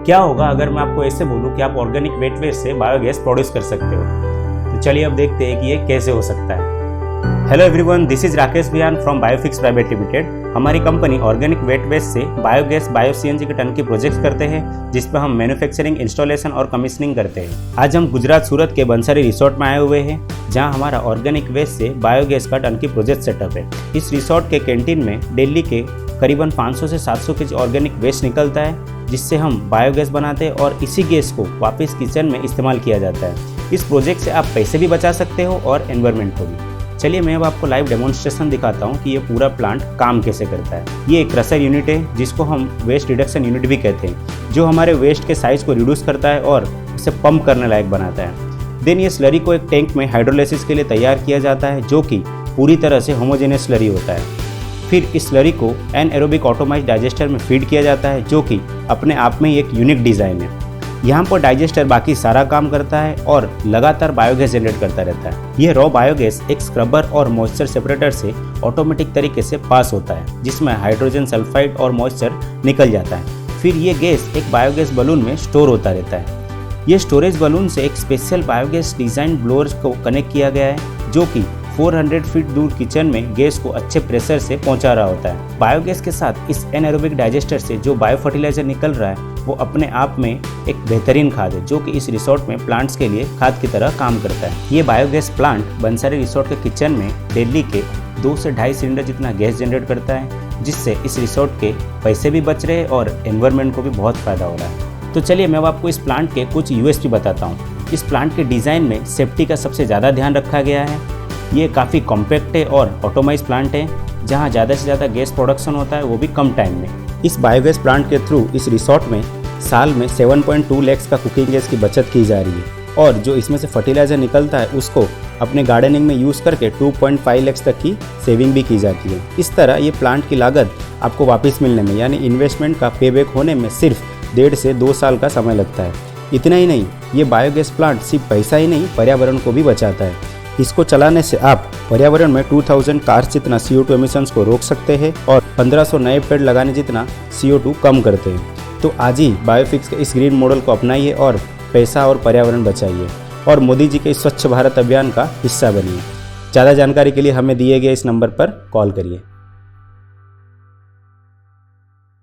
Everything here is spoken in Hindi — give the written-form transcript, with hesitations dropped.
क्या होगा अगर मैं आपको ऐसे बोलूं कि आप ऑर्गेनिक वेट वेस्ट से बायोगैस प्रोड्यूस कर सकते हो? तो चलिए अब देखते हैं कि ये कैसे हो सकता है। Hello everyone, this is Rakesh बियान फ्रॉम बायोफिक्स प्राइवेट लिमिटेड। हमारी कंपनी ऑर्गेनिक वेट वेस्ट से बायोगैस बायो सीएनजी के टन की प्रोजेक्ट्स करते हैं, जिस पर हम मैन्युफैक्चरिंग, इंस्टॉलेशन और कमीशनिंग करते हैं। आज हम गुजरात सूरत के बंसारी रिसोर्ट में आए हुए हैं, जहां हमारा ऑर्गेनिक वेस्ट से बायोगैस का टन की प्रोजेक्ट सेटअप है। इस रिसोर्ट के कैंटीन में डेली के करीबन 500 से 700 केजी ऑर्गेनिक वेस्ट निकलता है, जिससे हम बायोगैस बनाते हैं और इसी गैस को वापस किचन में इस्तेमाल किया जाता है। इस प्रोजेक्ट से आप पैसे भी बचा सकते हो और एनवायरनमेंट को भी। चलिए मैं अब आपको लाइव डेमोन्स्ट्रेशन दिखाता हूँ कि ये पूरा प्लांट काम कैसे करता है। ये एक क्रशर यूनिट है, जिसको हम वेस्ट रिडक्शन यूनिट भी कहते हैं, जो हमारे वेस्ट के साइज को रिड्यूस करता है और उसे पंप करने लायक बनाता है। देन ये स्लरी को एक टैंक में हाइड्रोलाइसिस के लिए तैयार किया जाता है, जो कि पूरी तरह से होमोजेनियस स्लरी होता है। फिर इस स्लरी को एनएरोबिक ऑटोमाइज्ड डाइजेस्टर में फीड किया जाता है, जो कि अपने आप में ही एक यूनिक डिज़ाइन है। यहाँ पर डाइजेस्टर बाकी सारा काम करता है और लगातार बायोगैस जनरेट करता रहता है। यह रॉ बायोगैस एक स्क्रबर और मॉइस्चर सेपरेटर से ऑटोमेटिक तरीके से पास होता है, जिसमें हाइड्रोजन सल्फाइड और मॉइस्चर निकल जाता है। फिर ये गैस एक बायोगैस बलून में स्टोर होता रहता है। ये स्टोरेज बलून से एक स्पेशल बायोगैस डिजाइन ब्लोअर को कनेक्ट किया गया है, जो कि 400 फीट दूर किचन में गैस को अच्छे प्रेशर से पहुंचा रहा होता है। बायोगैस के साथ इस एनारोबिक डाइजेस्टर से जो बायो फर्टिलाइजर निकल रहा है, वो अपने आप में एक बेहतरीन खाद है, जो कि इस रिसोर्ट में प्लांट्स के लिए खाद की तरह काम करता है। ये बायोगैस प्लांट बंसारी रिसोर्ट के किचन में डेली के 2 से 2.5 सिलेंडर जितना गैस जनरेट करता है, जिससे इस रिसोर्ट के पैसे भी बच रहे हैं और एनवायरनमेंट को भी बहुत फायदा हो रहा है। तो चलिए मैं आपको इस प्लांट के कुछ यूएसपी बताता हूँ। इस प्लांट के डिज़ाइन में सेफ्टी का सबसे ज़्यादा ध्यान रखा गया है। ये काफ़ी कॉम्पैक्ट है और ऑटोमाइज प्लांट है, जहाँ ज़्यादा से ज़्यादा गैस प्रोडक्शन होता है, वो भी कम टाइम में। इस बायोगैस प्लांट के थ्रू इस रिसोर्ट में साल में 7.2 लाख का कुकिंग गैस की बचत की जा रही है, और जो इसमें से फर्टिलाइजर निकलता है उसको अपने गार्डनिंग में यूज़ करके 2.5 लाख तक की सेविंग भी की जाती है। इस तरह ये प्लांट की लागत आपको वापस मिलने में, यानी इन्वेस्टमेंट का पेबैक होने में सिर्फ 1.5 से 2 साल का समय लगता है। इतना ही नहीं, ये बायोगैस प्लांट सिर्फ पैसा ही नहीं, पर्यावरण को भी बचाता है। इसको चलाने से आप पर्यावरण में 2000 कार्स जितना CO2 एमिशंस को रोक सकते हैं और 1500 नए पेड़ लगाने जितना CO2 कम करते हैं। तो आज ही बायोफिक्स के इस ग्रीन मॉडल को अपनाइए और पैसा और पर्यावरण बचाइए, और मोदी जी के स्वच्छ भारत अभियान का हिस्सा बनिए। ज़्यादा जानकारी के लिए हमें दिए गए इस नंबर पर कॉल करिए।